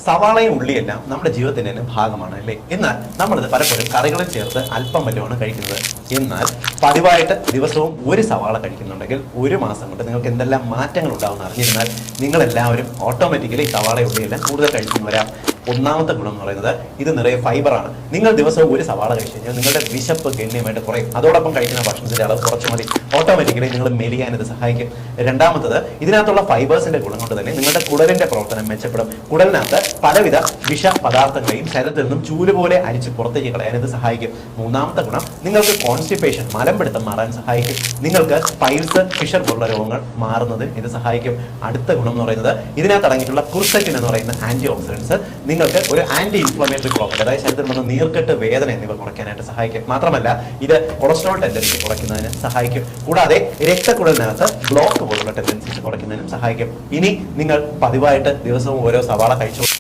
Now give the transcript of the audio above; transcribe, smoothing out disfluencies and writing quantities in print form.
സവാളയും ഉള്ളിയെല്ലാം നമ്മുടെ ജീവിതത്തിന്റെ തന്നെ ഭാഗമാണ് അല്ലേ? എന്നാൽ നമ്മളിത് പലപ്പോഴും കറികളിൽ ചേർത്ത് അല്പം വല്ലതുമാണ് കഴിക്കുന്നത്. എന്നാൽ പതിവായിട്ട് ദിവസവും ഒരു സവാള കഴിക്കുന്നുണ്ടെങ്കിൽ 1 മാസം കൊണ്ട് നിങ്ങൾക്ക് എന്തെല്ലാം മാറ്റങ്ങൾ ഉണ്ടാവുമെന്ന് അറിഞ്ഞിരുന്നാൽ നിങ്ങളെല്ലാവരും ഓട്ടോമാറ്റിക്കലി സവാളയും ഉള്ളിയെല്ലാം കൂടുതൽ കഴിക്കുന്നവരാ. ഒന്നാമത്തെ ഗുണം എന്ന് പറയുന്നത് ഇത് നിറയെ ഫൈബറാണ്. നിങ്ങൾ ദിവസവും ഒരു സവാള കഴിച്ചു കഴിഞ്ഞാൽ നിങ്ങളുടെ വിശപ്പ് ഗണ്യമായിട്ട് കുറയും. അതോടൊപ്പം കഴിക്കുന്ന ഭക്ഷണത്തിന്റെ അളവ് കുറച്ച് മതി. ഓട്ടോമാറ്റിക്കലി നിങ്ങൾ മെലിയാൻ ഇത് സഹായിക്കും. രണ്ടാമത്തത്, ഇതിനകത്തുള്ള ഫൈബേഴ്സിന്റെ ഗുണം കൊണ്ട് തന്നെ നിങ്ങളുടെ കുടലിന്റെ പ്രവർത്തനം മെച്ചപ്പെടും. കുടലിനകത്ത് പലവിധ വിഷ പദാർത്ഥങ്ങളെയും ശരീരത്തിൽ നിന്നും ചൂല് പോലെ അരിച്ച് പുറത്തേക്ക് കളയാൻ ഇത് സഹായിക്കും. മൂന്നാമത്തെ ഗുണം, നിങ്ങൾക്ക് കോൺസ്റ്റിപ്പേഷൻ മലമ്പിടുത്തം മാറാൻ സഹായിക്കും. നിങ്ങൾക്ക് പൈൽസ്, ഫിഷർ പോലുള്ള രോഗങ്ങൾ മാറുന്നതിന് ഇത് സഹായിക്കും. അടുത്ത ഗുണം എന്ന് പറയുന്നത് ഇതിനകത്ത് അടങ്ങിയിട്ടുള്ള കുർസെറ്റിൻ എന്ന് പറയുന്ന ആന്റി ഓക്സിഡൻസ് നിങ്ങൾക്ക് ഒരു ആന്റി ഇൻഫ്ലമേറ്ററി പ്രോപ്പർട്ടി, അതായത് ശരീരത്തിൽ നിന്ന് നീർക്കെട്ട്, വേദന എന്നിവ കുറയ്ക്കാനായിട്ട് സഹായിക്കും. മാത്രമല്ല ഇത് കൊളസ്ട്രോൾ ടെൻഡൻസി കുറയ്ക്കുന്നതിന് സഹായിക്കും. കൂടാതെ രക്തക്കുഴലിനകത്ത് ബ്ലോക്ക് പോലുള്ള ടെൻഡൻസീസ് കുറയ്ക്കുന്നതിനും സഹായിക്കും. ഇനി നിങ്ങൾ പതിവായിട്ട് ദിവസവും ഓരോ സവാള കഴിച്ചു